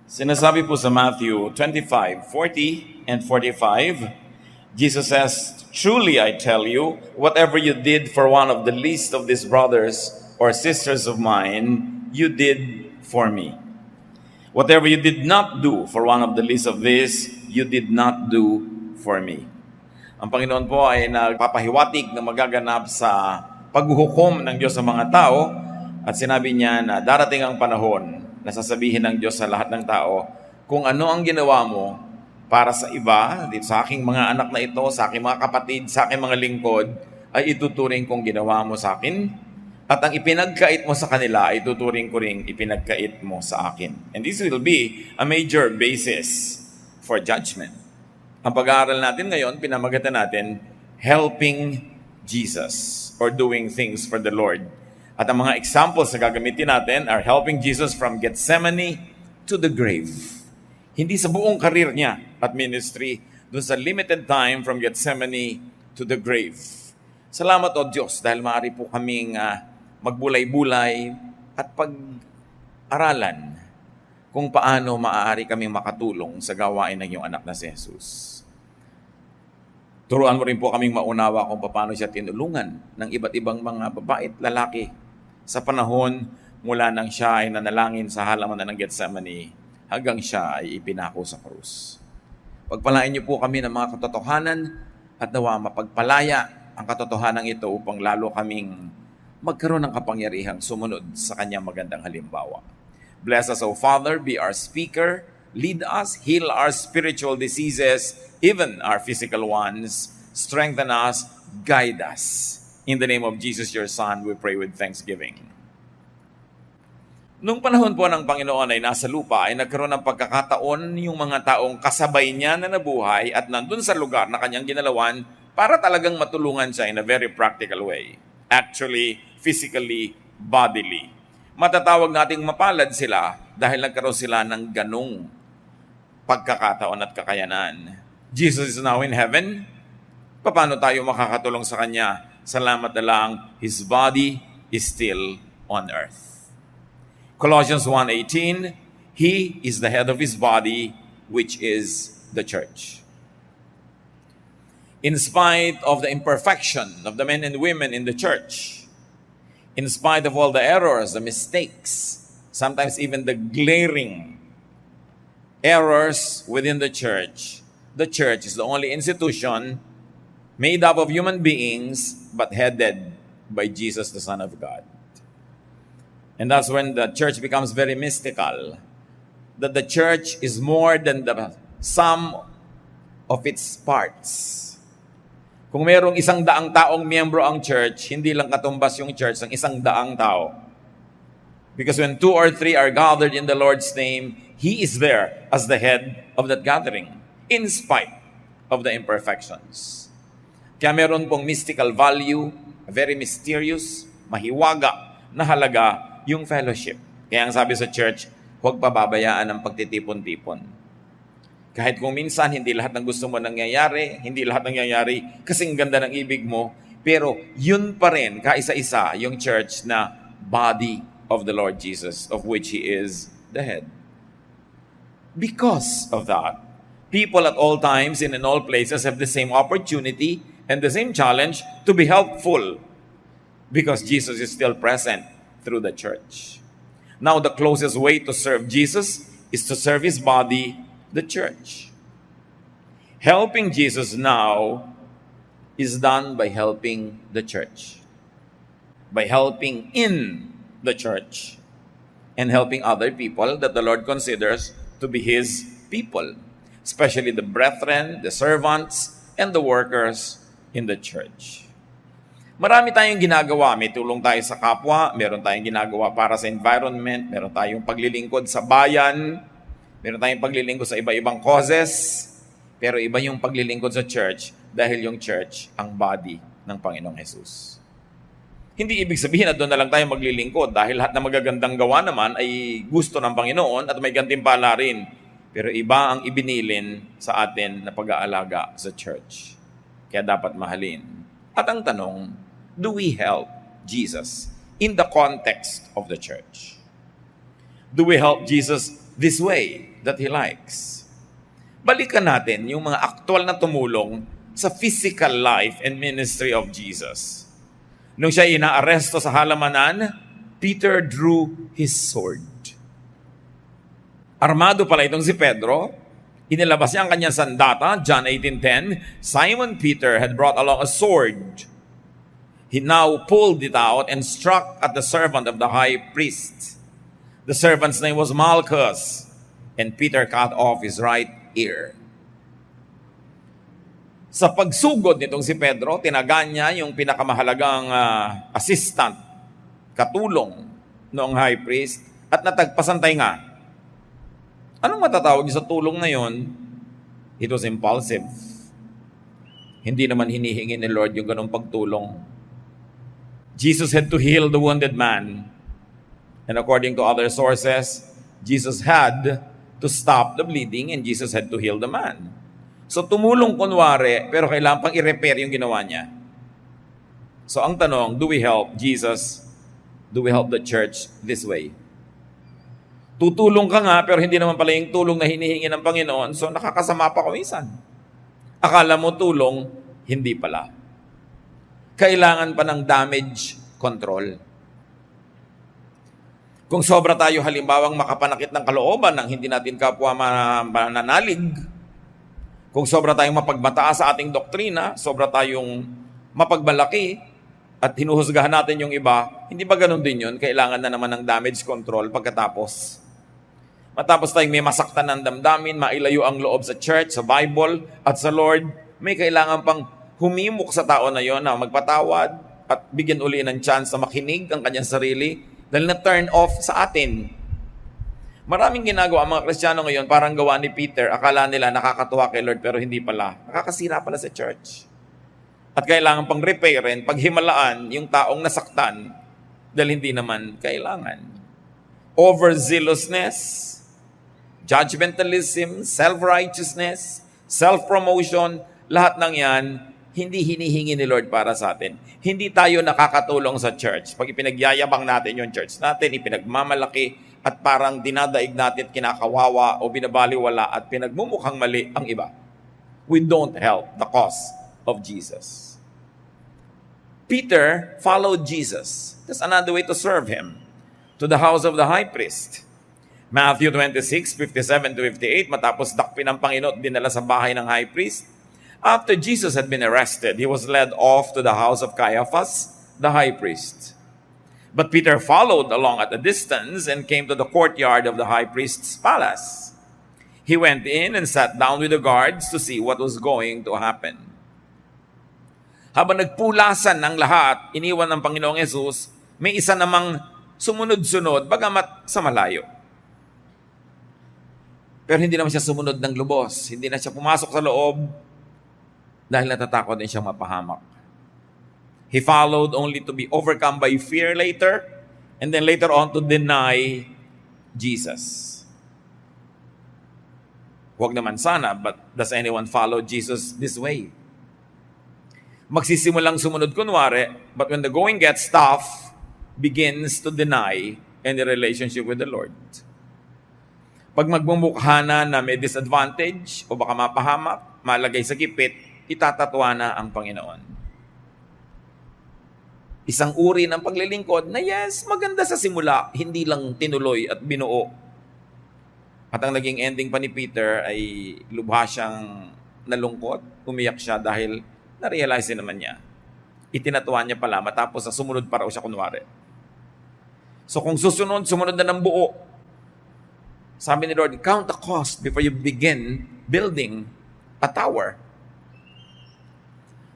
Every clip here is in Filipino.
Sinasabi po sa Matthew 25:40 and 45, Jesus says, "Truly I tell you, whatever you did for one of the least of these brothers or sisters of mine, you did for me. Whatever you did not do for one of the least of these, you did not do for me." Ang Panginoon po ay nagpapahiwatig na magaganap sa paghuhukom ng Diyos sa mga tao at sinabi niya na darating ang panahon na sasabihin ng Diyos sa lahat ng tao kung ano ang ginawa mo para sa iba, dito sa aking mga anak na ito, sa aking mga kapatid, sa aking mga lingkod, ay ituturing kong ginawa mo sa akin. At ang ipinagkait mo sa kanila, ay tuturing ko ring ipinagkait mo sa akin. And this will be a major basis for judgment. Ang pag-aaral natin ngayon, pinamagatan natin, helping Jesus or doing things for the Lord. At ang mga examples na gagamitin natin are helping Jesus from Gethsemane to the grave. Hindi sa buong karir niya at ministry, dun sa limited time from Gethsemane to the grave. Salamat o Diyos dahil maaari po kaming magbulay-bulay at pag-aralan kung paano maaari kaming makatulong sa gawain ng iyong anak na si Jesus. Turuan mo rin po kaming maunawa kung paano siya tinulungan ng iba't ibang mga babae at lalaki sa panahon mula nang siya ay nanalangin sa halaman ng Gethsemane hanggang siya ay ipinako sa krus. Pagpalain niyo po kami ng mga katotohanan at nawa mapagpalaya ang katotohanan ito upang lalo kaming magkaroon ng kapangyarihang sumunod sa kanyang magandang halimbawa. Bless us, O Father, be our speaker, lead us, heal our spiritual diseases, even our physical ones, strengthen us, guide us. In the name of Jesus, your Son, we pray with thanksgiving. Nung panahon po ng Panginoon ay nasa lupa, ay nagkaroon ng pagkakataon yung mga taong kasabay niya na nabuhay at nandun sa lugar na kanyang ginalawan para talagang matulungan siya in a very practical way. Actually, physically, bodily. Matatawag nating mapalad sila dahil nagkaroon sila ng ganong pagkakataon at kakayanan. Jesus is now in heaven. Paano tayo makakatulong sa Kanya? Salamat na lang, His body is still on earth. Colossians 1:18, He is the head of His body, which is the church. In spite of the imperfection of the men and women in the church, in spite of all the errors, the mistakes, sometimes even the glaring errors within the church is the only institution made up of human beings but headed by Jesus, the Son of God. And that's when the church becomes very mystical, that the church is more than the sum of its parts. Kung mayroong 100 taong miyembro ang church, hindi lang katumbas yung church ng 100 tao. Because when 2 or 3 are gathered in the Lord's name, He is there as the head of that gathering, in spite of the imperfections. Kaya meron pong mystical value, very mysterious, mahiwaga na halaga yung fellowship. Kaya ang sabi sa church, huwag pababayaan ang pagtitipon-tipon. Kahit kung minsan hindi lahat ng gusto mo nangyayari, hindi lahat nangyayari kasing ganda ng ibig mo, pero yun pa rin, kaisa-isa, yung church na body of the Lord Jesus, of which He is the head. Because of that, people at all times and in all places have the same opportunity and the same challenge to be helpful because Jesus is still present through the church. Now, the closest way to serve Jesus is to serve His body, the church. Helping Jesus now is done by helping the church, by helping in the church, and helping other people that the Lord considers to be His people, especially the brethren, the servants, and the workers in the church. Marami tayong ginagawa. May tulong tayo sa kapwa, meron tayong ginagawa para sa environment, meron tayong paglilingkod sa bayan, meron tayong paglilingkod sa iba-ibang causes, pero iba yung paglilingkod sa church dahil yung church ang body ng Panginoong Jesus. Hindi ibig sabihin na doon na lang tayo maglilingkod dahil lahat na magagandang gawa naman ay gusto ng Panginoon at may gantimpala rin. Pero iba ang ibinilin sa atin na pag-aalaga sa church. Kaya dapat mahalin. At ang tanong, do we help Jesus in the context of the church? Do we help Jesus this way that He likes. Balikan natin yung mga aktual na tumulong sa physical life and ministry of Jesus. Nung siya inaaresto sa halamanan, Peter drew his sword. Armado pala itong si Pedro. Inilabas niya ang kanyang sandata, John 18:10. Simon Peter had brought along a sword. He now pulled it out and struck at the servant of the high priest. The servant's name was Malchus, and Peter cut off his right ear. Sa pagsugod nitong si Pedro, tinagan niya yung pinakamahalagang assistant, katulong noong high priest, at natagpasan tainga. Anong matatawag sa tulong na yon? It was impulsive. Hindi naman hinihingi ni Lord yung ganong pagtulong. Jesus had to heal the wounded man. And according to other sources, Jesus had to stop the bleeding and Jesus had to heal the man. So tumulong kunwari, pero kailangan pang i-repair yung ginawa niya. So ang tanong, do we help Jesus? Do we help the church this way? Tutulong ka nga, pero hindi naman pala yung tulong na hinihingi ng Panginoon, so nakakasama pa kumisan. Akala mo tulong, hindi pala. Kailangan pa ng damage control. Kung sobra tayo halimbawang makapanakit ng kalooban ng hindi natin kapwa mananalig, kung sobra tayong mapagmataas sa ating doktrina, sobra tayong mapagmalaki, at hinuhusgahan natin yung iba, hindi ba ganun din yun? Kailangan na naman ng damage control pagkatapos. Matapos tayong may masaktan ng damdamin, mailayo ang loob sa church, sa Bible, at sa Lord, may kailangan pang humimok sa tao na yon na magpatawad at bigyan uli ng chance na makinig ang kanyang sarili dahil na-turn off sa atin. Maraming ginagawa ang mga Kristiyano ngayon, parang gawa ni Peter, akala nila nakakatuwa kay Lord pero hindi pala. Nakakasira pala sa church. At kailangan pang repairin, paghimalaan yung taong nasaktan dahil hindi naman kailangan. Overzealousness, judgmentalism, self-righteousness, self-promotion, lahat ng yan, hindi hinihingi ni Lord para sa atin. Hindi tayo nakakatulong sa church. Pag ipinagyayabang natin yung church natin, ipinagmamalaki, at parang dinadaig natin, kinakawawa o binabaliwala at pinagmumukhang mali ang iba. We don't help the cause of Jesus. Peter followed Jesus. That's another way to serve Him. To the house of the high priest. Matthew 26:57-58, matapos dakpin ng Panginoon, dinala sa bahay ng high priest. After Jesus had been arrested, He was led off to the house of Caiaphas, the high priest. But Peter followed along at a distance and came to the courtyard of the high priest's palace. He went in and sat down with the guards to see what was going to happen. Habang nagpulasan ng lahat, iniwan ng Panginoong Yesus, may isa namang sumunod-sunod, bagamat sa malayo. Pero hindi naman siya sumunod ng lubos. Hindi na siya pumasok sa loob dahil natatakot din siyang mapahamak. He followed only to be overcome by fear later, and then later on to deny Jesus. Huwag naman sana, but does anyone follow Jesus this way? Magsisimulang sumunod kunwari, but when the going gets tough, begins to deny any relationship with the Lord. Pag magmumukha na may disadvantage o baka mapahamak, malagay sa gipit, itatatwa na ang Panginoon. Isang uri ng paglilingkod na yes, maganda sa simula, hindi lang tinuloy at binuo. At ang naging ending pa ni Peter ay lubha siyang nalungkot, umiyak siya dahil na-realize naman niya. Itinatuwa niya pala, matapos na sumunod pa raw siya kunwari. So kung sumunod na ng buo, sabi ni Lord, count the cost before you begin building a tower.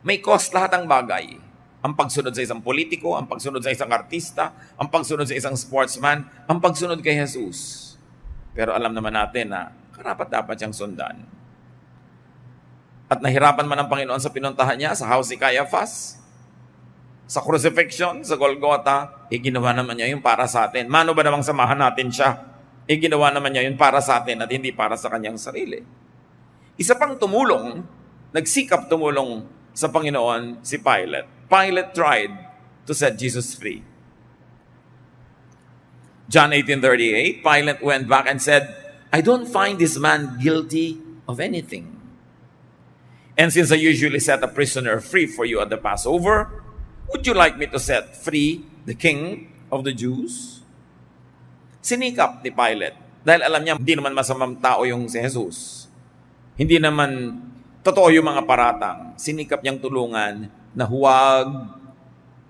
May cost lahat ang bagay. Ang pagsunod sa isang politiko, ang pagsunod sa isang artista, ang pagsunod sa isang sportsman, ang pagsunod kay Jesus. Pero alam naman natin na karapat-dapat siyang sundan. At nahirapan man ang Panginoon sa pinuntahan niya sa house ni Caiaphas, sa crucifixion, sa Golgotha, ginawa naman niya yung para sa atin. Mano ba namang samahan natin siya? Ginawa naman niya yung para sa atin at hindi para sa kanyang sarili. Isa pang tumulong, nagsikap tumulong sa Panginoon si Pilate. Pilate tried to set Jesus free. John 18:38, Pilate went back and said, I don't find this man guilty of anything. And since I usually set a prisoner free for you at the Passover, would you like me to set free the king of the Jews? Sinikap ni Pilate dahil alam niya hindi naman masamang tao yung si Jesus. Hindi naman totoo yung mga paratang. Sinikap niyang tulungan na huwag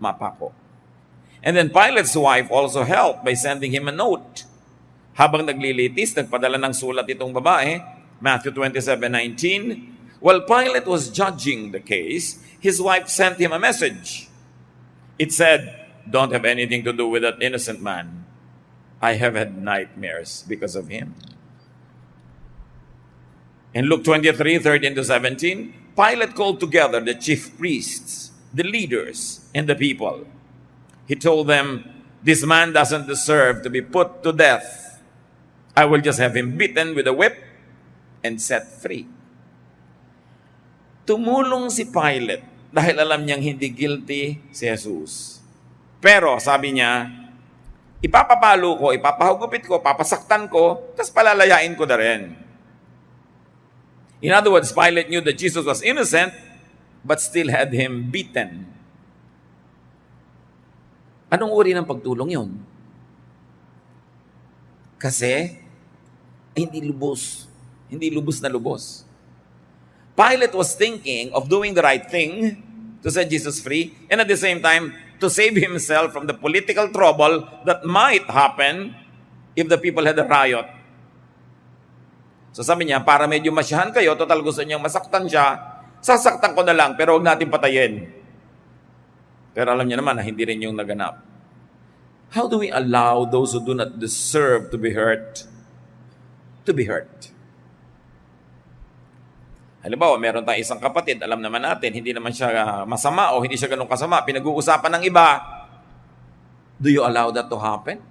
mapako. And then Pilate's wife also helped by sending him a note. Habang naglilitis, nagpadala ng sulat itong babae, Matthew 27:19. While Pilate was judging the case, his wife sent him a message. It said, "Don't have anything to do with that innocent man. I have had nightmares because of him." In Luke 23:13-17, Pilate called together the chief priests, the leaders, and the people. He told them, "This man doesn't deserve to be put to death. I will just have him beaten with a whip and set free." Tumulong si Pilate dahil alam niyang hindi guilty si Jesus. Pero sabi niya, ipapapalo ko, ipapahugupit ko, papasaktan ko, tapos palalayain ko na rin. In other words, Pilate knew that Jesus was innocent, but still had him beaten. Anong uri ng pagtulong yun? Kasi, hindi lubos na lubos. Pilate was thinking of doing the right thing to set Jesus free, and at the same time, to save himself from the political trouble that might happen if the people had a riot. So sabi niya, para medyo masyahan kayo, total gusto niyang masaktan siya, sasaktan ko na lang, pero huwag natin patayin. Pero alam niya naman na hindi rin yung naganap. How do we allow those who do not deserve to be hurt to be hurt? Halimbawa, meron tayong isang kapatid, alam naman natin, hindi naman siya masama o hindi siya ganun kasama, pinag-uusapan ng iba. Do you allow that to happen?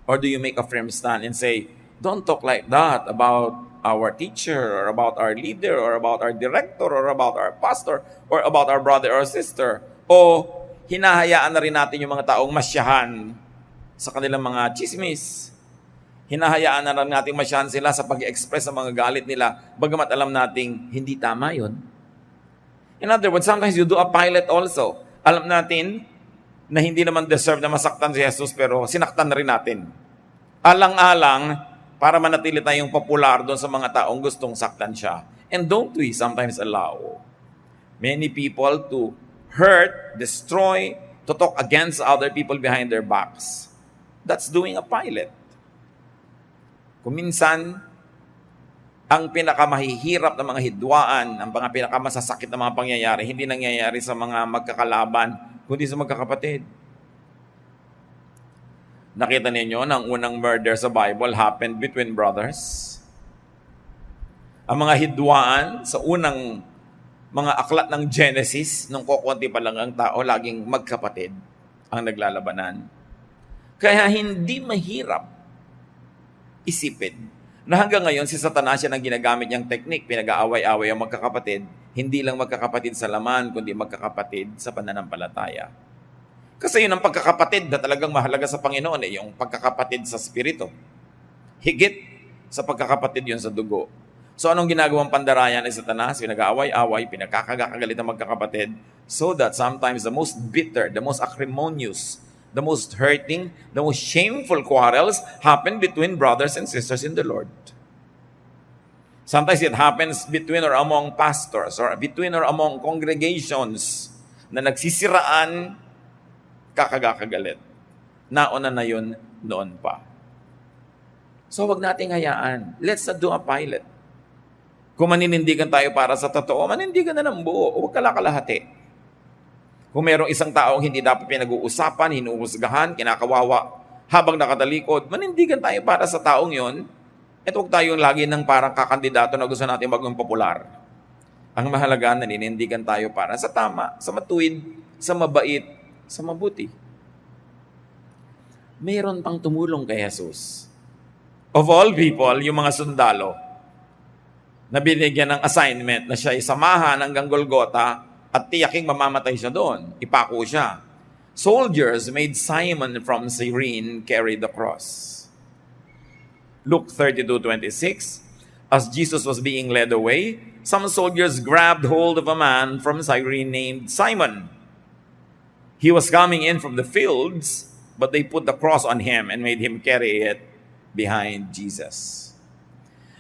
Or do you make a firm stand and say, don't talk like that about our teacher or about our leader or about our director or about our pastor or about our brother or sister? O hinahayaan na rin natin yung mga taong masyahan sa kanilang mga chismis. Hinahayaan na rin natin masyahan sila sa pag-express ng mga galit nila, bagamat alam nating hindi tama yun. In other words, sometimes you do a Pilate also. Alam natin na hindi naman deserve na masaktan si Jesus, pero sinaktan na rin natin. Alang-alang, para manatili tayong popular doon sa mga taong gustong saktan siya. And don't we sometimes allow many people to hurt, destroy, to talk against other people behind their backs? That's doing a Pilate. Kung minsan, ang pinakamahihirap na mga hidwaan, ang mga pinakamasasakit na mga pangyayari, hindi nangyayari sa mga magkakalaban, kundi sa magkakapatid. Nakita ninyo na ang unang murder sa Bible happened between brothers. Ang mga hidwaan sa unang mga aklat ng Genesis, nung kukunti pa lang ang tao, laging magkapatid ang naglalabanan. Kaya hindi mahirap isipin na hanggang ngayon si Satanas siya ang ginagamit niyang teknik, pinag-aaway-away ang magkakapatid, hindi lang magkakapatid sa laman, kundi magkakapatid sa pananampalataya. Kasi yun ang pagkakapatid na talagang mahalaga sa Panginoon, yung pagkakapatid sa Espiritu. Higit sa pagkakapatid yun sa dugo. So anong ginagawang pandarayan ni Satanas? Pinag-aaway-away, pinagkakagalit ang magkakapatid, so that sometimes the most bitter, the most acrimonious, the most hurting, the most shameful quarrels happen between brothers and sisters in the Lord. Sometimes it happens between or among pastors or between or among congregations na nagsisiraan, kakagagalit. Nauna na yun noon pa. So wag nating hayaan. Let's not do a Pilate. Kung maninindigan tayo para sa totoo, manindigan na ng buo. Huwag kalakalahati. Kung mayroong isang taong hindi dapat pinag-uusapan, hinuhusgahan, kinakawawa, habang nakatalikod, manindigan tayo para sa taong yon, at huwag tayong lagi ng parang kakandidato na gusto natin maging popular. Ang mahalaga, naninindigan tayo para sa tama, sa matuwid, sa mabait, sa mabuti. Mayroon pang tumulong kay Jesus. Of all people, yung mga sundalo, na binigyan ng assignment na siya isamahan hanggang Golgotha, at tiyaking mamamatay siya doon. Ipako siya. Soldiers made Simon from Cyrene carry the cross. Luke 32:26, as Jesus was being led away, some soldiers grabbed hold of a man from Cyrene named Simon. He was coming in from the fields, but they put the cross on him and made him carry it behind Jesus.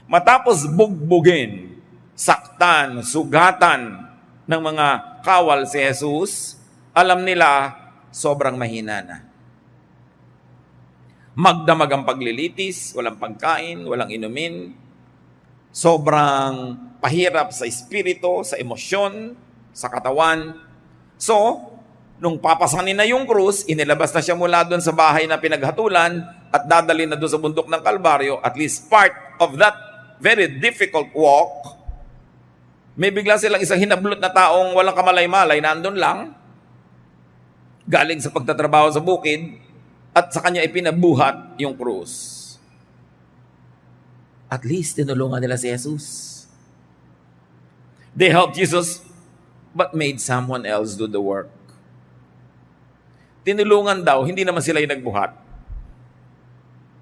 Matapos bugbugin, saktan, sugatan ng mga kawal si Jesus, alam nila sobrang mahina na. Magdamag ang paglilitis, walang pagkain, walang inumin, sobrang pahirap sa espiritu, sa emosyon, sa katawan. So, nung papasanin na yung krus, inilabas na siya mula doon sa bahay na pinaghatulan at dadalhin na doon sa bundok ng Kalbaryo, at least part of that very difficult walk, may bigla silang isang hinablot na taong walang kamalay-malay, nandun lang, galing sa pagtatrabaho sa bukid, at sa kanya ipinabuhat yung krus. At least tinulungan nila si Jesus. They helped Jesus, but made someone else do the work. Tinulungan daw, hindi naman sila yung nagbuhat.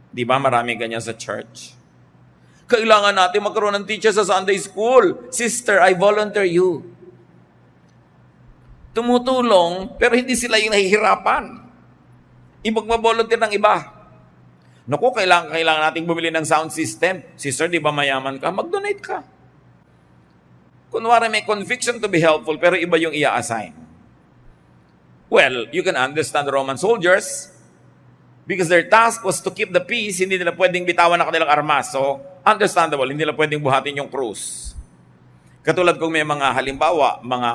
Di ba maraming ganyan sa church? Kailangan natin magkaroon ng teacher sa Sunday school. Sister, I volunteer you. Tumutulong, pero hindi sila yung nahihirapan. Ibang mabolunteer ng iba. Naku, kailangan nating bumili ng sound system. Sister, di ba mayaman ka? Mag-donate ka. Kunwari may conviction to be helpful, pero iba yung i-assign. Well, you can understand the Roman soldiers because their task was to keep the peace. Hindi nila pwedeng bitawan ang kanilang armas. So, understandable, hindi nila pwedeng buhatin yung krus. Katulad kung may mga halimbawa, mga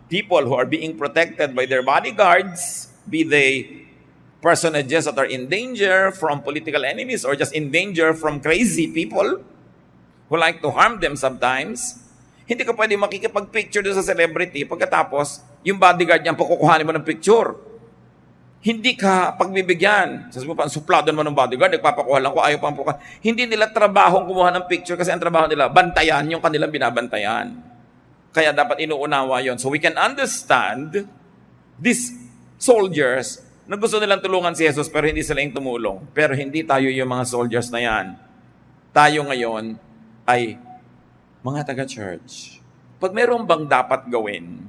people who are being protected by their bodyguards, be they personages that are in danger from political enemies or just in danger from crazy people who like to harm them sometimes, hindi ka pwede makikipag-picture doon sa celebrity pagkatapos yung bodyguard niya pakukuhanin mo ng picture. Hindi ka pagbibigyan. Sabi mo pa, suplado naman ng bodyguard, nagpapakuha lang ko, ayaw pang pukuha. Hindi nila trabahong kumuha ng picture kasi ang trabaho nila, bantayan yung kanilang binabantayan. Kaya dapat inuunawa yon. So we can understand these soldiers na gusto nilang tulungan si Jesus pero hindi sila yung tumulong. Pero hindi tayo yung mga soldiers na yan. Tayo ngayon ay mga taga-church. Pag meron bang dapat gawin,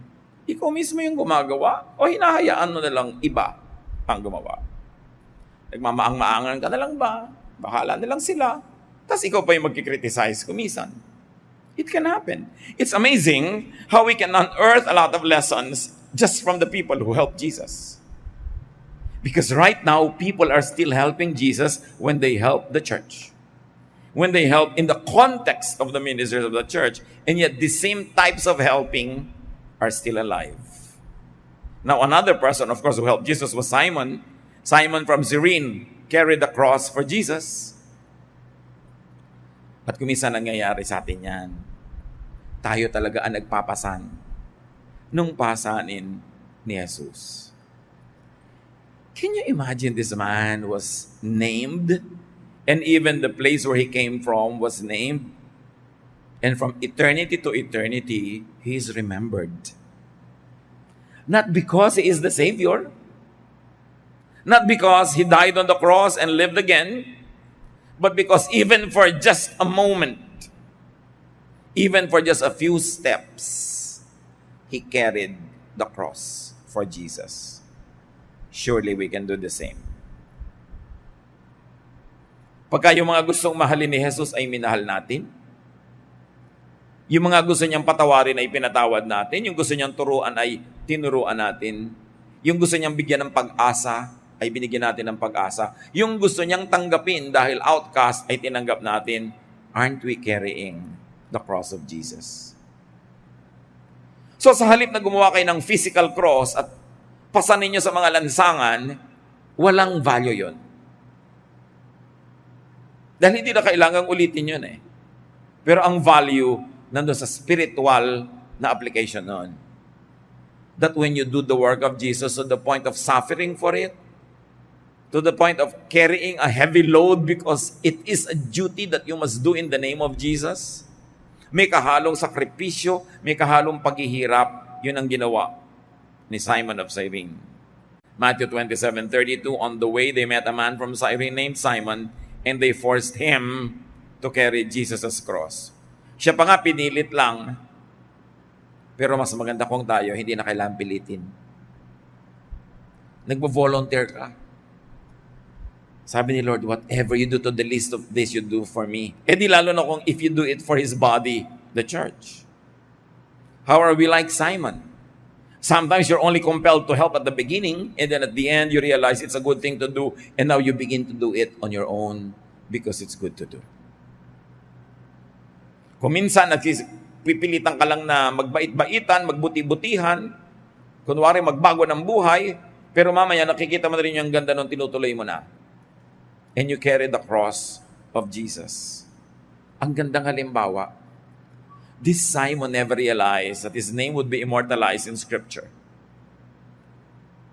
ikaw mismo yung gumagawa o hinahayaan mo na lang iba ang gumawa? Nagmamaang-maangan ka na lang ba? Bahala na lang sila. Tapos ikaw pa yung magkikriticize kumisan. It can happen. It's amazing how we can unearth a lot of lessons just from the people who helped Jesus. Because right now, people are still helping Jesus when they help the church. When they help in the context of the ministers of the church. And yet, the same types of helping are still alive. Now, another person, of course, who helped Jesus was Simon. Simon from Cyrene carried the cross for Jesus. At kuminsan nangyayari sa atin yan. Tayo talaga ang nagpapasan nung pasanin ni Jesus. Can you imagine this man was named? And even the place where he came from was named. And from eternity to eternity, he is remembered. Not because he is the Savior. Not because he died on the cross and lived again. But because even for just a moment, even for just a few steps, he carried the cross for Jesus. Surely we can do the same. Pagka yung mga gustong mahalin ni Jesus ay minahal natin, yung mga gusto niyang patawarin ay pinatawad natin, yung gusto niyang turuan ay tinuruan natin, yung gusto niyang bigyan ng pag-asa ay binigyan natin ng pag-asa, yung gusto niyang tanggapin dahil outcast ay tinanggap natin, aren't we carrying the cross of Jesus? So sa halip na gumawa kayo ng physical cross at pasanin nyo sa mga lansangan, walang value yon. Dahil hindi na kailangang ulitin yun eh. Pero ang value nandun sa spiritual na application nun. That when you do the work of Jesus to the point of suffering for it, to the point of carrying a heavy load because it is a duty that you must do in the name of Jesus, may kahalong sakripisyo, may kahalong paghihirap, yun ang ginawa ni Simon of Cyrene. Matthew 27:32, on the way they met a man from Cyrene named Simon, and they forced him to carry Jesus' cross. Siya pa nga pinilit lang, pero mas maganda kung tayo, hindi na kailangan pilitin. Nagbo-volunteer ka. Sabi ni Lord, whatever you do to the least of this, you do for me. Eh di lalo na kung if you do it for His body, the church. How are we like Simon? Sometimes you're only compelled to help at the beginning, and then at the end, you realize it's a good thing to do, and now you begin to do it on your own because it's good to do. Kung minsan, pipilitan ka lang na magbait-baitan, magbuti-butihan, kunwari magbago ng buhay, pero mamaya nakikita mo na rin yung ganda nung tinutuloy mo na. And you carry the cross of Jesus. Ang gandang halimbawa. This Simon never realized that his name would be immortalized in Scripture.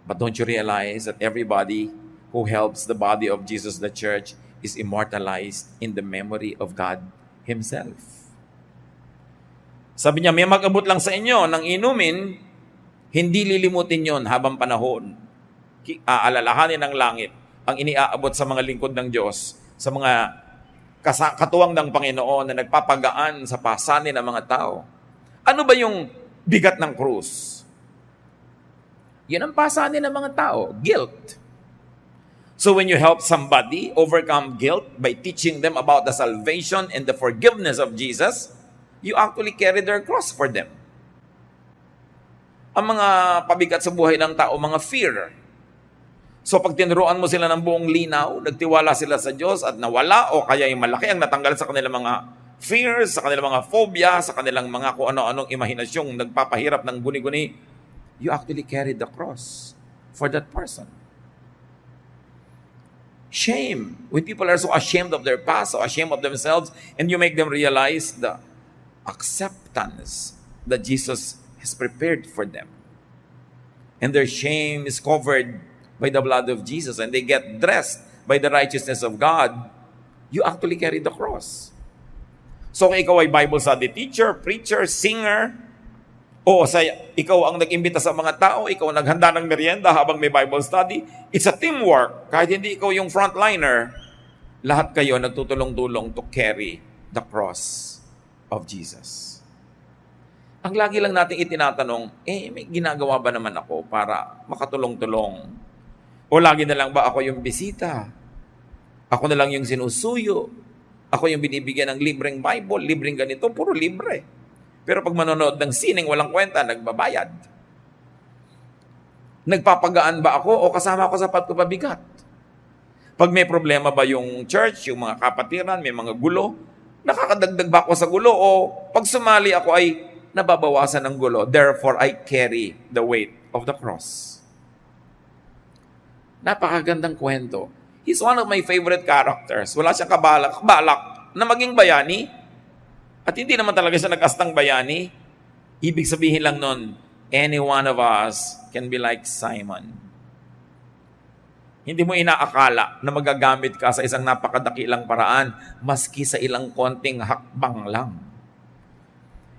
But don't you realize that everybody who helps the body of Jesus, the church, is immortalized in the memory of God Himself? Sabi niya, may mag-abot lang sa inyo ng inumin, hindi lilimutin yon habang panahon. Aalalahanin ng langit ang iniaabot sa mga lingkod ng Diyos, sa mga katuwang ng Panginoon na nagpapagaan sa pasanin ng mga tao. Ano ba yung bigat ng krus? Yan ang pasanin ng mga tao, guilt. So when you help somebody overcome guilt by teaching them about the salvation and the forgiveness of Jesus, you actually carry their cross for them. Ang mga pabigat sa buhay ng tao, mga fear. So pag tinuruan mo sila ng buong linaw, nagtiwala sila sa Diyos at nawala o kaya yung malaki ang natanggal sa kanilang mga fears, sa kanilang mga phobia, sa kanilang mga kung ano-anong imahinasyong nagpapahirap ng guni-guni, you actually carry the cross for that person. Shame. When people are so ashamed of their past, so ashamed of themselves, and you make them realize the acceptance that Jesus has prepared for them. And their shame is covered by the blood of Jesus, and they get dressed by the righteousness of God, you actually carry the cross. So kung ikaw ay Bible study teacher, preacher, singer, o ikaw ang nag-imbita sa mga tao, ikaw ang naghanda ng merienda habang may Bible study, it's a teamwork. Kahit hindi ikaw yung frontliner, lahat kayo nagtutulong-tulong to carry the cross of Jesus. Ang lagi lang natin itinatanong, may ginagawa ba naman ako para makatulong-tulong? O lagi na lang ba ako yung bisita? Ako na lang yung sinusuyo? Ako yung binibigyan ng libreng Bible, libreng ganito, puro libre. Pero pag manonood ng sining walang kwenta, nagbabayad. Nagpapagaan ba ako o kasama ako sa pagpapabigat? Pag may problema ba yung church, yung mga kapatiran, may mga gulo, nakakadagdag ba ako sa gulo o pag sumali ako ay nababawasan ng gulo? Therefore, I carry the weight of the cross. Napakagandang kwento. He's one of my favorite characters. Wala siyang kabalak na maging bayani. At hindi naman talaga siya nag-astang bayani. Ibig sabihin lang nun, any one of us can be like Simon. Hindi mo inaakala na magagamit ka sa isang napakadakilang paraan, maski sa ilang konting hakbang lang.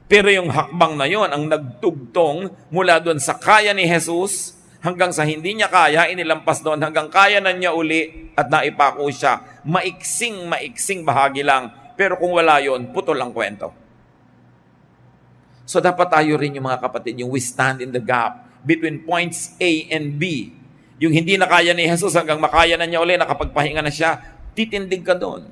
Pero yung hakbang na yon ang nagtugtong mula doon sa kaya ni Jesus, hanggang sa hindi niya kaya, inilampas doon, hanggang kaya na niya uli at naipako siya. Maiksing bahagi lang. Pero kung wala yon, putol ang kwento. So dapat tayo rin yung mga kapatid, yung we stand in the gap between points A and B. Yung hindi na kaya ni Jesus hanggang makaya na niya uli, nakapagpahinga na siya, titindig ka doon.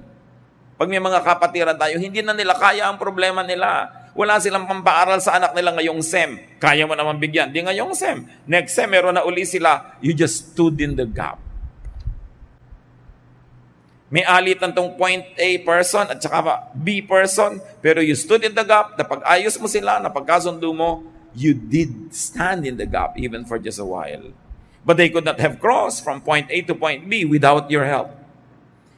Pag may mga kapatiran tayo, hindi na nila kaya ang problema nila. Wala silang pampaaral sa anak nila ngayong SEM. Kaya mo naman bigyan. Di ngayong SEM. Next SEM, meron na uli sila. You just stood in the gap. May alitan tong point A person at saka B person, pero you stood in the gap, napag-ayos mo sila, napagkasundo mo, you did stand in the gap even for just a while. But they could not have crossed from point A to point B without your help.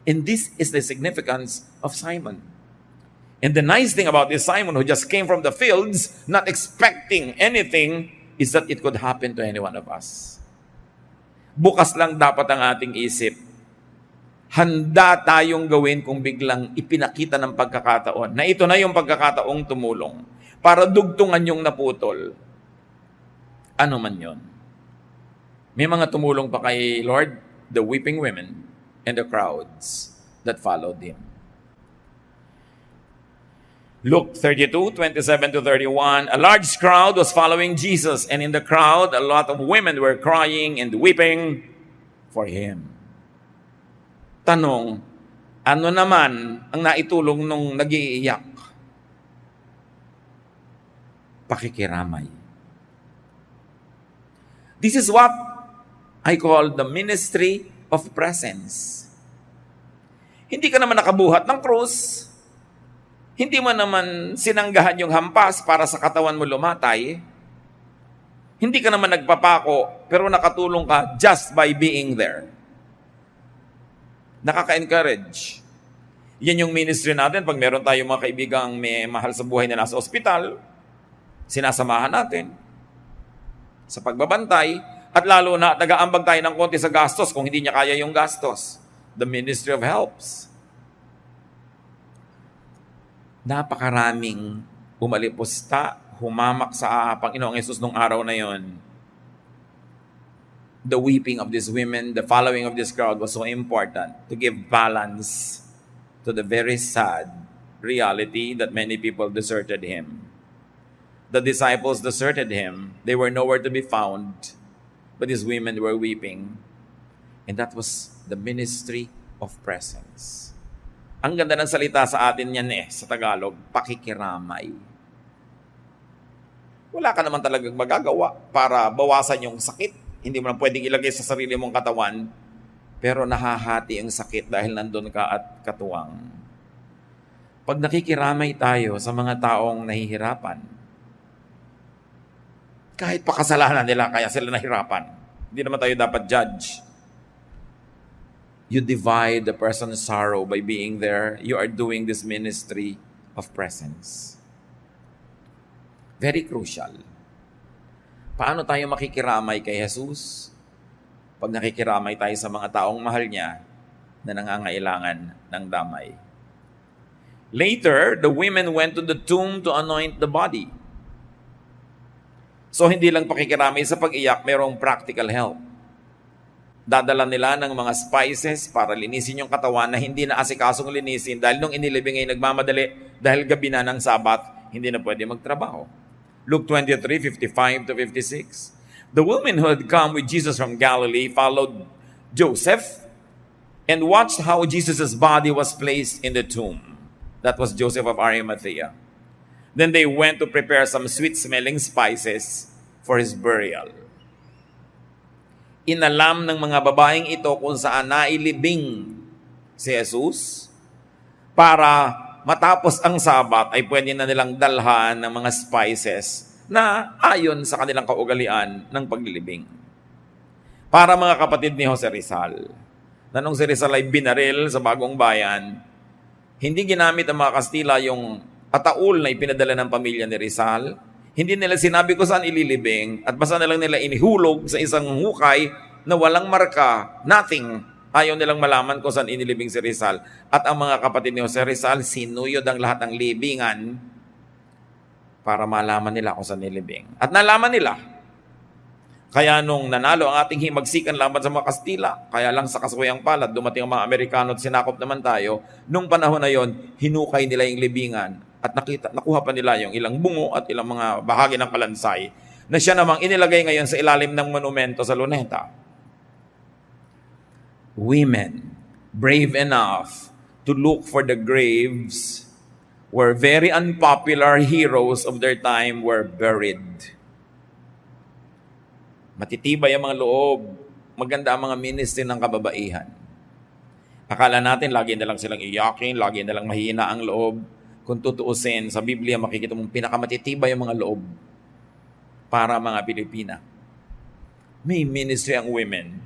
And this is the significance of Simon. And the nice thing about this Simon who just came from the fields, not expecting anything, is that it could happen to any one of us. Bukas lang dapat ang ating isip. Handa tayong gawin kung biglang ipinakita ng pagkakataon na ito na yung pagkakataong tumulong para dugtungan yung naputol. Ano man yon. May mga tumulong pa kay Lord, the weeping women and the crowds. that followed him. Luke 32, 27 to 31, a large crowd was following Jesus, and in the crowd, a lot of women were crying and weeping for him. Tanong, ano naman ang naitulong nung nag-iiyak? Pakikiramay. This is what I call the ministry of presence. Hindi ka naman nakabuhat ng krus. Hindi mo naman sinanggahan yung hampas para sa katawan mo lumatay. Hindi ka naman nagpapako, pero nakatulong ka just by being there. Nakaka-encourage. Yan yung ministry natin. Pag meron tayong mga kaibigang may mahal sa buhay na nasa ospital, sinasamahan natin sa pagbabantay, at lalo na nag-aambag tayo ng konti sa gastos kung hindi niya kaya yung gastos. The ministry of helps. Napakaraming umalipusta, humamak sa Panginoong Yesus nung araw na yon. The weeping of these women, the following of this crowd was so important to give balance to the very sad reality that many people deserted him. The disciples deserted him. They were nowhere to be found, but these women were weeping. And that was the ministry of presence. Ang ganda ng salita sa atin yan sa Tagalog, pakikiramay. Wala ka naman talagang magagawa para bawasan yung sakit. Hindi mo lang pwedeng ilagay sa sarili mong katawan, pero nahahati ang sakit dahil nandun ka at katuwang. Pag nakikiramay tayo sa mga taong nahihirapan, kahit pa kasalanan nila kaya sila nahirapan, hindi naman tayo dapat judge. You divide the person's sorrow by being there. You are doing this ministry of presence. Very crucial. Paano tayo makikiramay kay Jesus? Pag nakikiramay tayo sa mga taong mahal niya na nangangailangan ng damay. Later, the women went to the tomb to anoint the body. So hindi lang pakikiramay sa pag-iyak, mayroong practical help. Dadala nila ng mga spices para linisin yung katawan na hindi na asikasong linisin dahil nung inilibing ay nagmamadali dahil gabi na ng Sabat, hindi na pwede magtrabaho. Luke 23, 55 to 56. The women who had come with Jesus from Galilee followed Joseph and watched how Jesus' body was placed in the tomb. That was Joseph of Arimathea. Then they went to prepare some sweet-smelling spices for his burial. Inalam ng mga babaeng ito kung saan nailibing si Jesus para matapos ang Sabat ay pwede na nilang dalhan ng mga spices na ayon sa kanilang kaugalian ng paglilibing. Para mga kapatid ni Jose Rizal, na nung si Rizal ay binaril sa Bagong Bayan, hindi ginamit ang mga Kastila yung ataul na ipinadala ng pamilya ni Rizal. Hindi nila sinabi kung saan ililibing at basta na lang nila inihulog sa isang hukay na walang marka, nothing. Ayaw nilang malaman kung saan inilibing si Rizal. At ang mga kapatid ni Jose Rizal, sinuyod ang lahat ng libingan para malaman nila kung saan nilibing. At nalaman nila. Kaya nung nanalo ang ating himagsikan laban sa mga Kastila, kaya lang sa kaswayang palad, dumating ang mga Amerikano at sinakop naman tayo, nung panahon na yon, hinukay nila yung libingan at nakuha pa nila yung ilang bungo at ilang mga bahagi ng kalansay na siya namang inilagay ngayon sa ilalim ng monumento sa Luneta. Women, brave enough to look for the graves where very unpopular heroes of their time were buried. Matitibay ang mga loob, maganda ang mga ministry ng kababaihan. Akala natin lagi na lang silang iyakin, lagi na lang mahina ang loob. Kung tutuusin, sa Biblia makikita mong pinakamatitibay ang mga loob para mga Pilipina. May ministry ang women,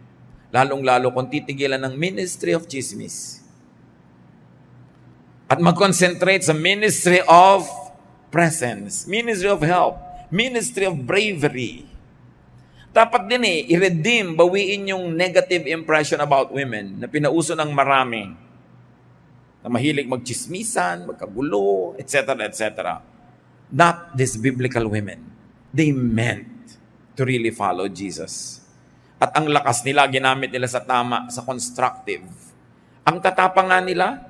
lalong-lalo kung titigilan ng ministry of chismis. At mag-concentrate sa ministry of presence, ministry of help, ministry of bravery. Dapat din i-redeem, bawiin yung negative impression about women na pinauso ng marami. Na mahilig magchismisan, magkagulo, etc., etc. Not these biblical women. They meant to really follow Jesus. At ang lakas nila, ginamit nila sa tama, sa constructive. Ang tatapang nga nila.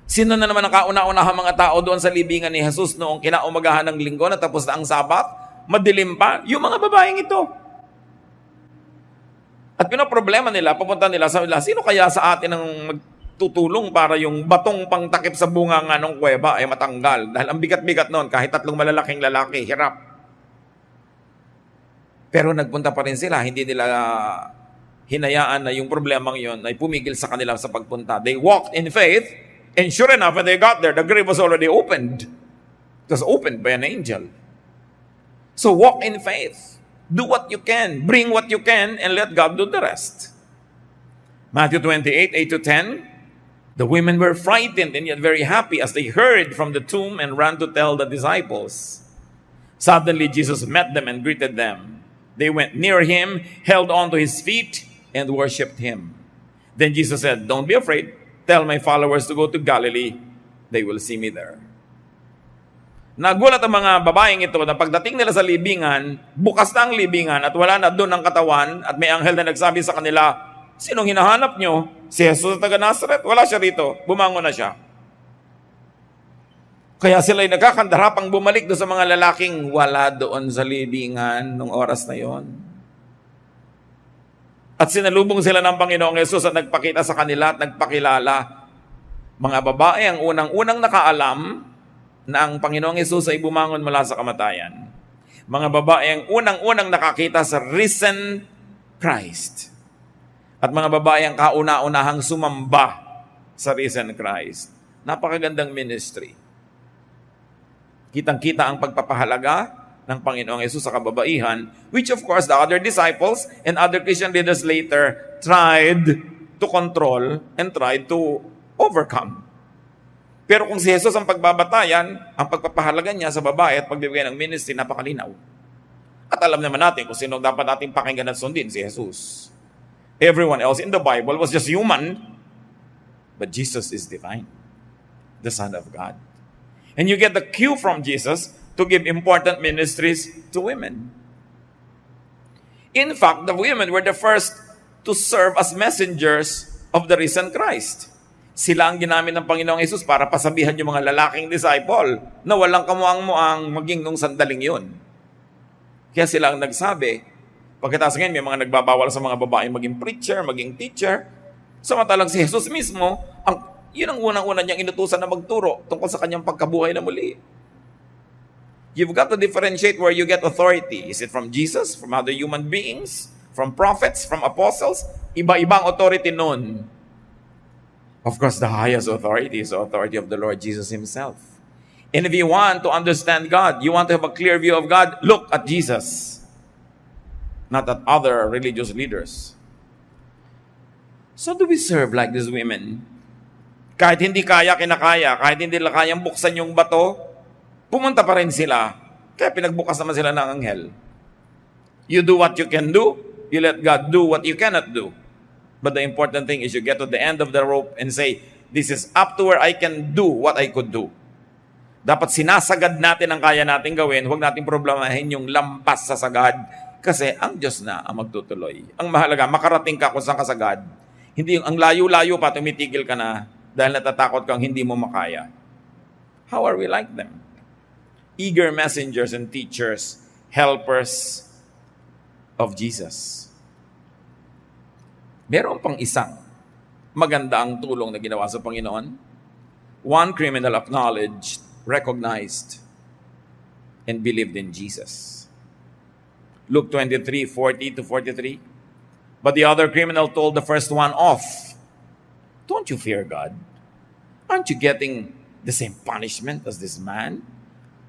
Sino na naman ang kauna-unahang mga tao doon sa libingan ni Jesus noong kinaumagahan ng linggo na tapos na ang Sabat? Madilim pa? Yung mga babaeng ito. At pinoproblema nila, papunta nila sa nila, sino kaya sa atin ang magtutulong para yung batong pangtakip sa bunga nga ng kuweba ay matanggal? Dahil ang bigat-bigat noon, kahit 3 malalaking lalaki, hirap. Pero nagpunta pa rin sila, hindi nila hinayaan na yung problemang yon ay pumigil sa kanila sa pagpunta. They walked in faith, and sure enough, when they got there, the grave was already opened. It was opened by an angel. So walk in faith. Do what you can. Bring what you can and let God do the rest. Matthew 28, 8-10. The women were frightened and yet very happy as they hurried from the tomb and ran to tell the disciples. Suddenly Jesus met them and greeted them. They went near him, held on to his feet, and worshipped him. Then Jesus said, "Don't be afraid. Tell my followers to go to Galilee. They will see me there." Nagulat ang mga babaeng ito na pagdating nila sa libingan, bukas na ang libingan at wala na doon ang katawan at may anghel na nagsabi sa kanila, "Sinong hinahanap nyo? Si Jesus na taga Nazareth? Wala siya rito. Bumangon na siya." Kaya sila'y nagkakandarapang bumalik doon sa mga lalaking wala doon sa libingan nung oras na yon. At sinalubong sila ng Panginoong Yesus at nagpakita sa kanila at nagpakilala. Mga babae ang unang-unang nakaalam na ang Panginoong Yesus ay bumangon mula sa kamatayan. Mga babae ang unang-unang nakakita sa risen Christ. At mga babae ang kauna-unahang sumamba sa risen Christ. Napakagandang ministry. Kitang-kita ang pagpapahalaga ng Panginoong Yesus sa kababaihan, which of course the other disciples and other Christian leaders later tried to control and tried to overcome. Pero kung si Jesus ang pagbabatayan, ang pagpapahalaga niya sa babae at pagbibigay ng ministry, napakalinaw. At alam naman natin kung sino dapat nating pakinggan at sundin, si Jesus. Everyone else in the Bible was just human, but Jesus is divine, the Son of God. And you get the cue from Jesus to give important ministries to women. In fact, the women were the first to serve as messengers of the risen Christ. Sila ang ginamit ng Panginoong Yesus para pasabihan yung mga lalaking disciple na walang kamuang-muang maging nung sandaling yun. Kaya sila ang nagsabi, pagkatapos ngayon may mga nagbabawal sa mga babae maging preacher, maging teacher, samantalang si Jesus mismo, yun ang unang-una niyang inutusan na magturo tungkol sa kanyang pagkabuhay na muli. You've got to differentiate where you get authority. Is it from Jesus, from other human beings, from prophets, from apostles? Iba-ibang authority nun. Of course, the highest authority is the authority of the Lord Jesus himself. And if you want to understand God, you want to have a clear view of God, look at Jesus, not at other religious leaders. So do we serve like these women? Kahit hindi kinakaya, kahit hindi nila kayang buksan yung bato, pumunta pa rin sila. Kaya pinagbukas naman sila ng anghel. You do what you can do, you let God do what you cannot do. But the important thing is you get to the end of the rope and say, this is up to where I can do what I could do. Dapat sinasagad natin ang kaya natin gawin, huwag natin problemahin yung lampas sa sagad kasi ang Diyos na ang magtutuloy. Ang mahalaga, makarating ka kung saan ka sagad. Hindi yung ang layo-layo pa, tumitigil ka na dahil natatakot kang hindi mo makaya. How are we like them? Eager messengers and teachers, helpers of Jesus. Meron pang isang maganda ang tulong na ginawa sa Panginoon. One criminal acknowledged, recognized, and believed in Jesus. Luke 23:40-43. But the other criminal told the first one off, "Don't you fear God? Aren't you getting the same punishment as this man?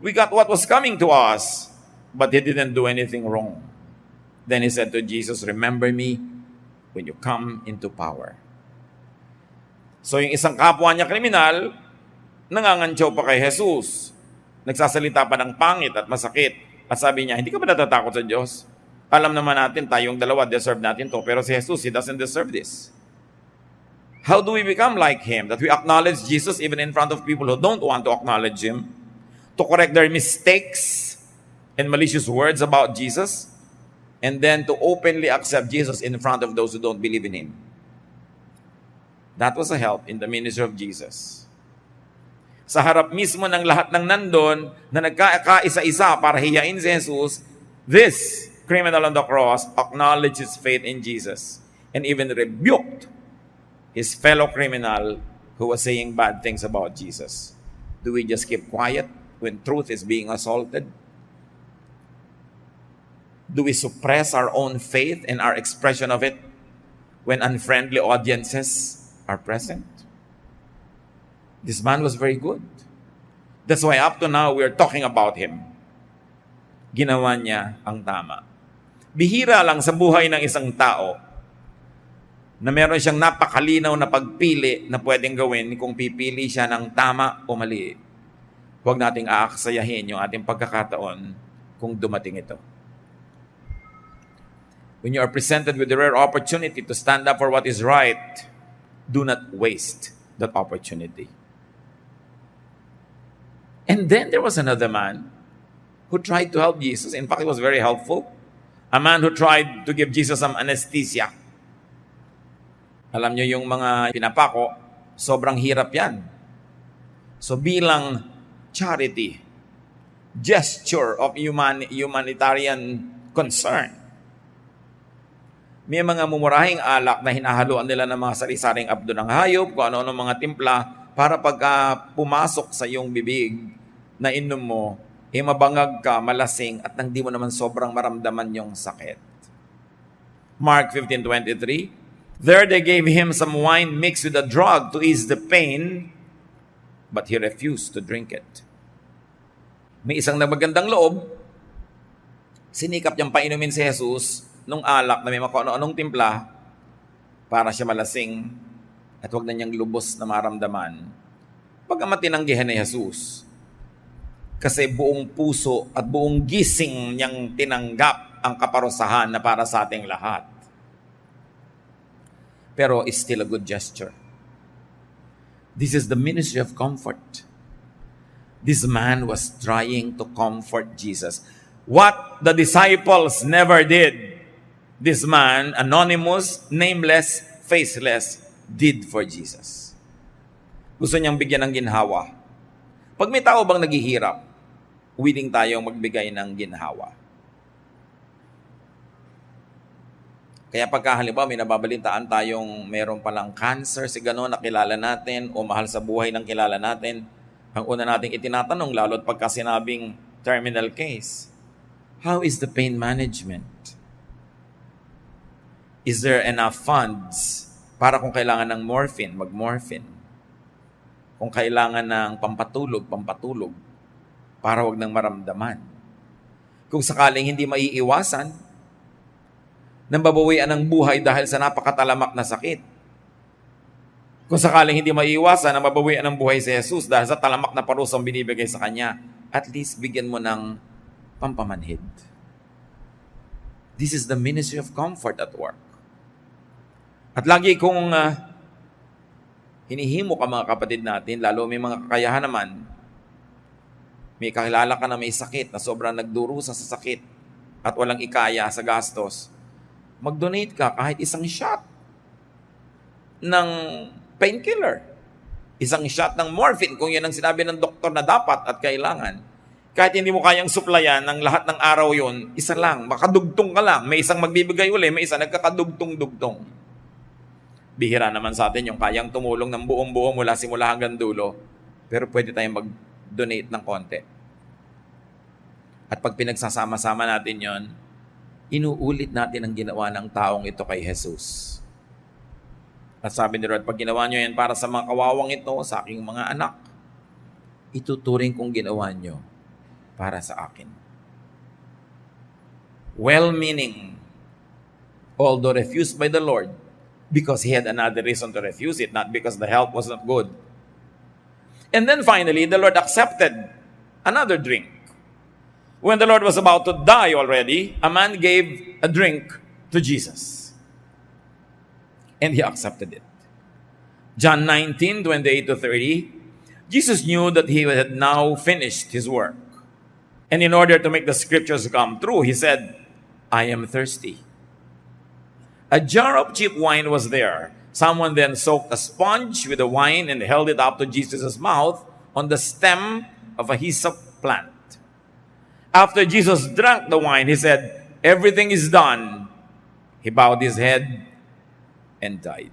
We got what was coming to us, but he didn't do anything wrong." Then he said to Jesus, "Remember me when you come into power." So yung isang kapwa niya kriminal, nangangantyaw pa kay Jesus. Nagsasalita pa ng pangit at masakit. At sabi niya, hindi ka ba natatakot sa Diyos? Alam naman natin, tayong dalawa, deserve natin to. Pero si Jesus, he doesn't deserve this. How do we become like him? That we acknowledge Jesus even in front of people who don't want to acknowledge him? To correct their mistakes and malicious words about Jesus? And then to openly accept Jesus in front of those who don't believe in him. That was a help in the ministry of Jesus. Sa harap mismo ng lahat ng nandun na nagkakaisa-isa para hiyain si Jesus, this criminal on the cross acknowledged his faith in Jesus and even rebuked his fellow criminal who was saying bad things about Jesus. Do we just keep quiet when truth is being assaulted? Do we suppress our own faith and our expression of it when unfriendly audiences are present? This man was very good. That's why up to now, we're talking about him. Ginawa niya ang tama. Bihira lang sa buhay ng isang tao na meron siyang napakalinaw na pagpili na pwedeng gawin kung pipili siya ng tama o mali. Huwag nating aaksayahin yung ating pagkakataon kung dumating ito. When you are presented with the rare opportunity to stand up for what is right, do not waste that opportunity. And then there was another man who tried to help Jesus. In fact, he was very helpful. A man who tried to give Jesus some anesthesia. Alam niyo yung mga pinapako, sobrang hirap yan. So bilang charity, gesture of humanitarian concern, may mga mumurahing alak na hinahaluan nila ng mga sari-saring abdo ng hayop, kung ano-ano mga timpla, para pagka pumasok sa iyong bibig na inom mo, mabangag ka, malasing, at nang di mo naman sobrang maramdaman yung sakit. Mark 15:23, there they gave him some wine mixed with a drug to ease the pain, but he refused to drink it. May isang nagmagandang loob, sinikap niyang painumin si Jesus nung alak na may ano-anong timpla para siya malasing at wag na niyang lubos na maramdaman. Pagkamat tinanggihan ni Jesus, kasi buong puso at buong gising niyang tinanggap ang kaparusahan na para sa ating lahat. Pero it's still a good gesture. This is the ministry of comfort. This man was trying to comfort Jesus. What the disciples never did, this man, anonymous, nameless, faceless, did for Jesus. Gusto niyang bigyan ng ginhawa. Pag may tao bang naghihirap, willing tayong magbigay ng ginhawa. Kaya pagka halimbawa may nababalitaan tayong meron palang cancer, si gano'n nakilala natin o mahal sa buhay ng kilala natin, ang una nating itinatanong, lalo't pagka sinabing terminal case, how is the pain management? Is there enough funds para kung kailangan ng morphine, mag-morphine? Kung kailangan ng pampatulog, para wag nang maramdaman. Kung sakaling hindi maiiwasan, nang babawian ng buhay dahil sa napakatalamak na sakit. Kung sakaling hindi maiiwasan, nang babawian ng buhay si Jesus dahil sa talamak na parusang binibigay sa Kanya, at least bigyan mo ng pampamanhid. This is the ministry of comfort at work. At lagi kong hinihimo ka mga kapatid natin, lalo may mga kakayahan naman, may kakilala ka na may sakit na sobrang nagdurusa sa sakit at walang ikaya sa gastos, mag-donate ka kahit isang shot ng painkiller, isang shot ng morphine kung yan ang sinabi ng doktor na dapat at kailangan. Kahit hindi mo kayang suplayan ng lahat ng araw yon, isa lang, makadugtong ka lang, may isang magbibigay uli, may isa nagkakadugtong-dugtong. Bihira naman sa atin yung kayang tumulong ng buong-buo mula simula hanggang dulo. Pero pwede tayong mag-donate ng konti. At pag pinagsasama-sama natin yon, inuulit natin ang ginawa ng taong ito kay Jesus. At sabi ni Lord, pag ginawa nyo yan para sa mga kawawang ito, sa aking mga anak, ituturing kong ginawa nyo para sa akin. Well-meaning, although refused by the Lord, because he had another reason to refuse it, not because the help was not good. And then finally, the Lord accepted another drink. When the Lord was about to die already, a man gave a drink to Jesus. And he accepted it. John 19:28-30, Jesus knew that he had now finished his work. And in order to make the scriptures come true, he said, I am thirsty. A jar of cheap wine was there, Someone then soaked a sponge with the wine and held it up to Jesus' mouth on the stem of a hyssop plant. After Jesus drank the wine, he said, "Everything is done." He bowed his head and died.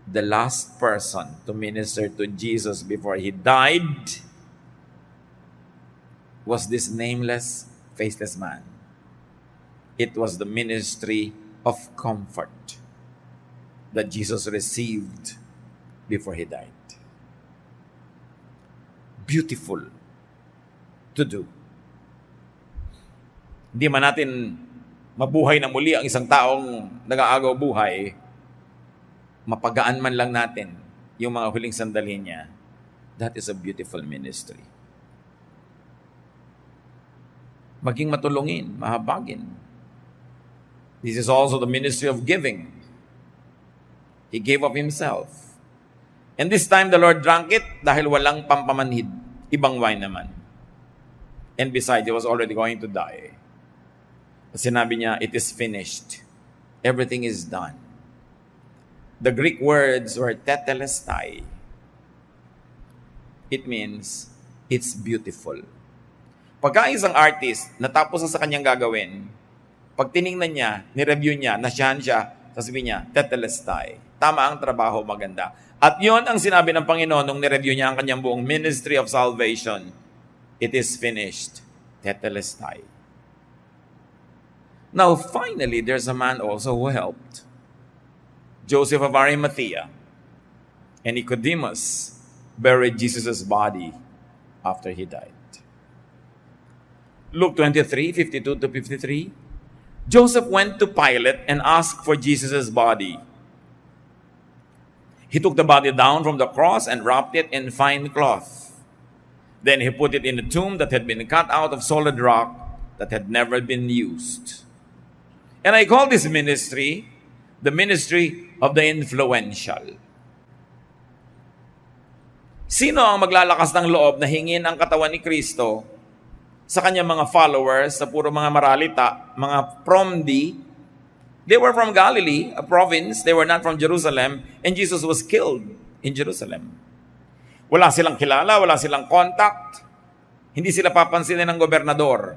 The last person to minister to Jesus before he died was this nameless, faceless man. It was the ministry of comfort that Jesus received before he died. Beautiful to do. Hindi man natin mabuhay na muli ang isang taong nag-aagaw buhay, mapagaan man lang natin yung mga huling sandali niya. That is a beautiful ministry. Maging matulungin, mahabagin. This is also the ministry of giving. He gave of himself. And this time the Lord drank it dahil walang pampamanhid. Ibang wine naman. And besides, he was already going to die. Sinabi niya, "It is finished. Everything is done." The Greek words were tetelestai. It means, it's beautiful. Pagka isang artist, natapos na sa kanyang gagawin, pag tiningnan niya, nireview niya, nasyahan siya, sasabihin niya, tetelestai. Tama ang trabaho, maganda. At yon ang sinabi ng Panginoon nung nireview niya ang kanyang buong ministry of salvation. It is finished. Tetelestai. Now, finally, there's a man also who helped. Joseph of Arimathea and Nicodemus buried Jesus' body after he died. Luke 23, 52 to 53. Joseph went to Pilate and asked for Jesus' body. He took the body down from the cross and wrapped it in fine cloth. Then he put it in a tomb that had been cut out of solid rock that had never been used. And I call this ministry the ministry of the influential. Sino ang maglalakas ng loob na hingin ang katawan ni Kristo sa kanyang mga followers, sa puro mga maralita, mga promdi? They were from Galilee, a province. They were not from Jerusalem. And Jesus was killed in Jerusalem. Wala silang kilala, wala silang contact. Hindi sila papansinin ng gobernador.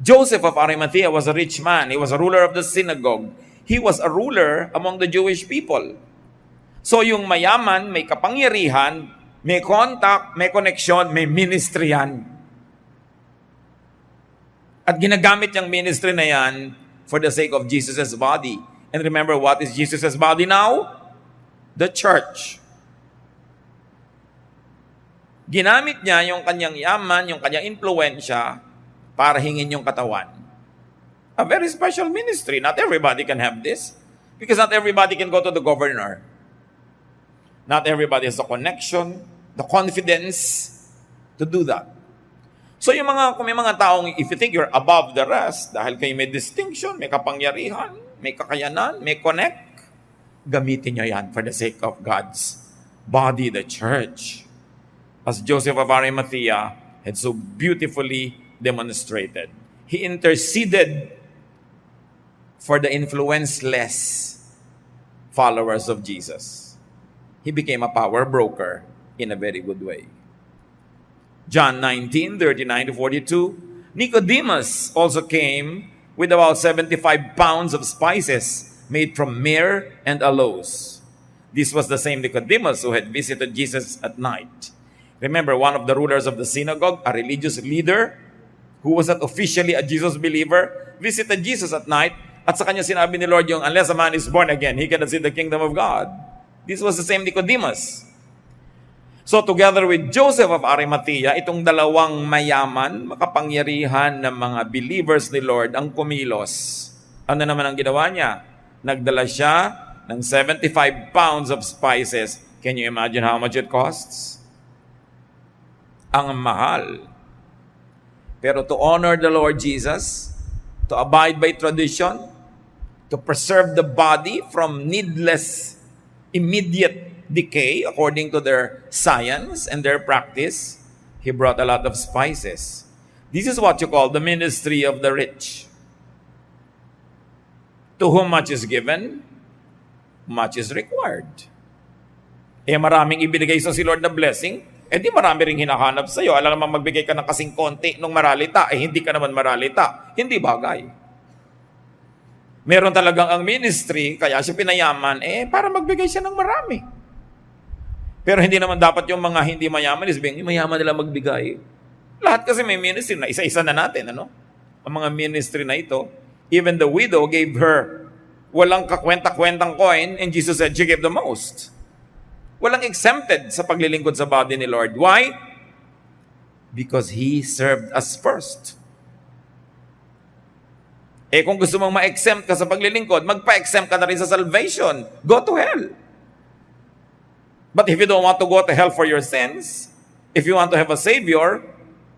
Joseph of Arimathea was a rich man. He was a ruler of the synagogue. He was a ruler among the Jewish people. So yung mayaman, may kapangyarihan, may contact, may connection, may ministry yan. At ginagamit yung ministry na yan for the sake of Jesus' body. And remember, what is Jesus' body now? The church. Ginamit niya yung kanyang yaman, yung kanyang influensya para hingin yung katawan. A very special ministry. Not everybody can have this. Because not everybody can go to the governor. Not everybody has the connection, the confidence to do that. So yung kung may mga taong, if you think you're above the rest, dahil kayo may distinction, may kapangyarihan, may kakayanan, may connect, gamitin nyo yan for the sake of God's body, the church. As Joseph of Arimathea had so beautifully demonstrated. He interceded for the influenceless followers of Jesus. He became a power broker in a very good way. John 19, 39 to 42. Nicodemus also came with about 75 pounds of spices made from myrrh and aloes. This was the same Nicodemus who had visited Jesus at night. Remember, one of the rulers of the synagogue, a religious leader, who was not officially a Jesus believer, visited Jesus at night, at sa kanya sinabi ni Lord yung, unless a man is born again, he cannot see the kingdom of God. This was the same Nicodemus. So together with Joseph of Arimathea, itong dalawang mayaman, makapangyarihan ng mga believers ni Lord ang kumilos. Ano naman ang ginawa niya? Nagdala siya ng 75 pounds of spices. Can you imagine how much it costs? Ang mahal. Pero to honor the Lord Jesus, to abide by tradition, to preserve the body from needless, immediate decay according to their science and their practice, he brought a lot of spices. This is what you call the ministry of the rich. To whom much is given, much is required. Maraming ibinigay sa si Lord na blessing, di marami ring hinahanap sa'yo. Alam naman magbigay ka ng kasing konti nung maralita, hindi ka naman maralita. Hindi bagay. Meron talagang ang ministry, kaya siya pinayaman, para magbigay siya ng marami. Pero hindi naman dapat yung mga hindi mayaman, isbing, mayaman nila magbigay. Lahat kasi may ministry na, isa-isa na natin, ano? Ang mga ministry na ito, even the widow gave her walang kakwenta-kwentang coin, and Jesus said she gave the most. Walang exempted sa paglilingkod sa body ni Lord. Why? Because He served us first. Kung gusto mong ma-exempt ka sa paglilingkod, magpa-exempt ka na rin sa salvation. Go to hell. But if you don't want to go to hell for your sins, if you want to have a Savior,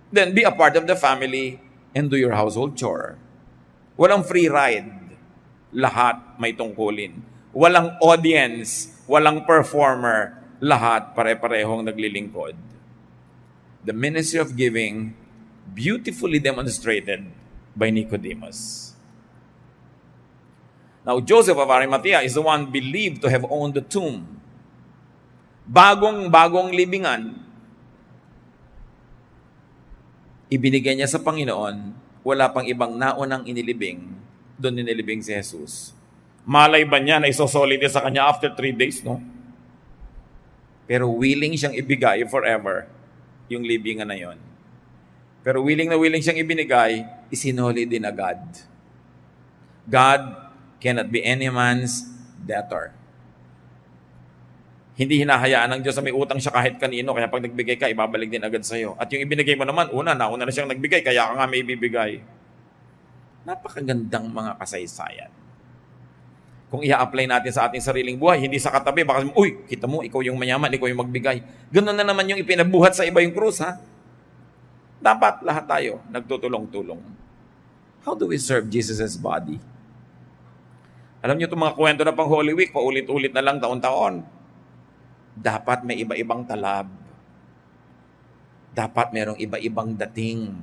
then be a part of the family and do your household chore. Walang free ride. Lahat may tungkulin. Walang audience, walang performer, lahat pare-parehong naglilingkod. The ministry of giving, beautifully demonstrated by Nicodemus. Now, Joseph of Arimathea is the one believed to have owned the tomb. Bagong libingan, ibinigay niya sa Panginoon, wala pang ibang naunang inilibing, doon inilibing si Jesus. Malay ba niya na isosolid sa kanya after 3 days, no? Pero willing siyang ibigay forever yung libingan na yon. Pero willing na willing siyang ibinigay, isinoli din agad. God cannot be any man's debtor. Hindi hinahayaan ng Diyos na may utang siya kahit kanino, kaya pag nagbigay ka, ibabalik din agad sa'yo. At yung ibinigay mo naman, nauna na siyang nagbigay, kaya ka nga may ibibigay. Napakagandang mga kasaysayan. Kung i-apply natin sa ating sariling buhay, hindi sa katabi, baka, kita mo, ikaw yung mayaman, ikaw yung magbigay. Ganun na naman yung ipinabuhat sa iba yung krus, ha? Dapat lahat tayo nagtutulong-tulong. How do we serve Jesus' body? Alam niyo itong mga kwento na pang Holy Week, paulit-ulit na lang taon-taon. Dapat may iba-ibang talab. Dapat merong iba-ibang dating.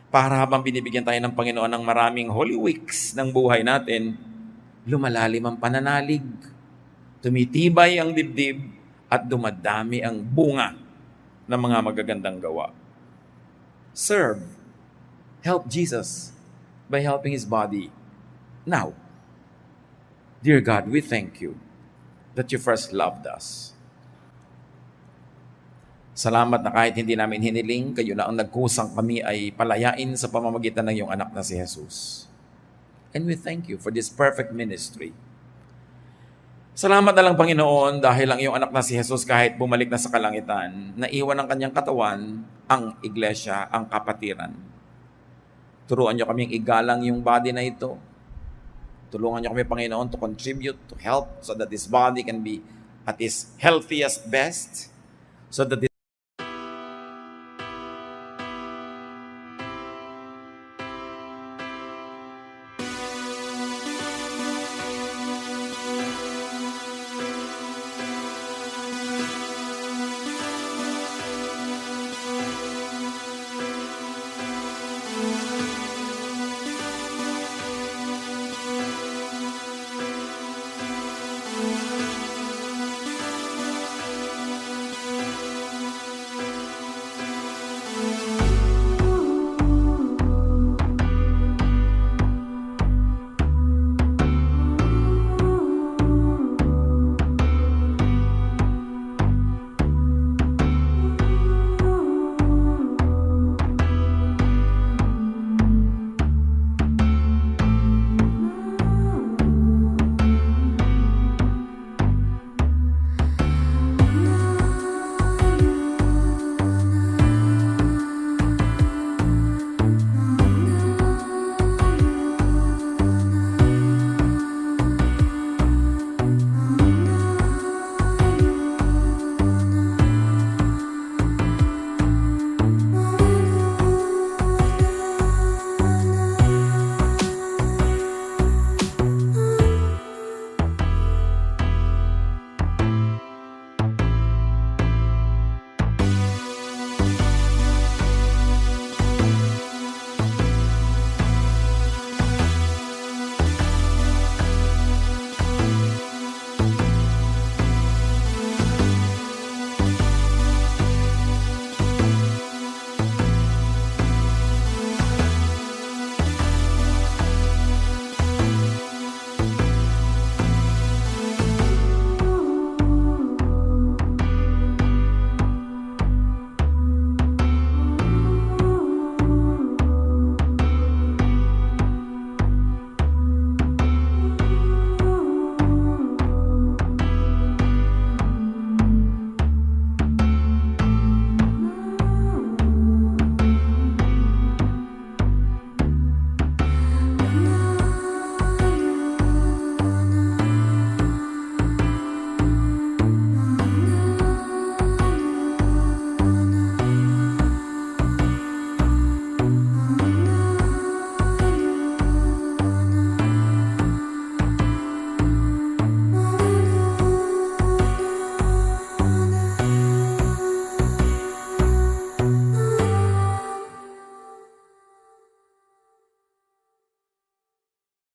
Para habang binibigyan tayo ng Panginoon ng maraming Holy Weeks ng buhay natin, lumalalim ang pananalig, tumitibay ang dibdib, at dumadami ang bunga ng mga magagandang gawa. Serve. Help Jesus by helping His body. Now, dear God, we thank You that You first loved us. Salamat na kahit hindi namin hiniling, Kayo na ang nagkusang kami ay palayain sa pamamagitan ng Iyong anak na si Jesus. And we thank You for this perfect ministry. Salamat na lang, Panginoon, dahil ang Iyong anak na si Jesus kahit bumalik na sa kalangitan, naiwan ang Kanyang katawan, ang iglesia, ang kapatiran. Turuan Niyo kaming igalang yung body na ito. Tulungan Niyo kami, Panginoon, to contribute, to help, so that this body can be at its healthiest best, so that this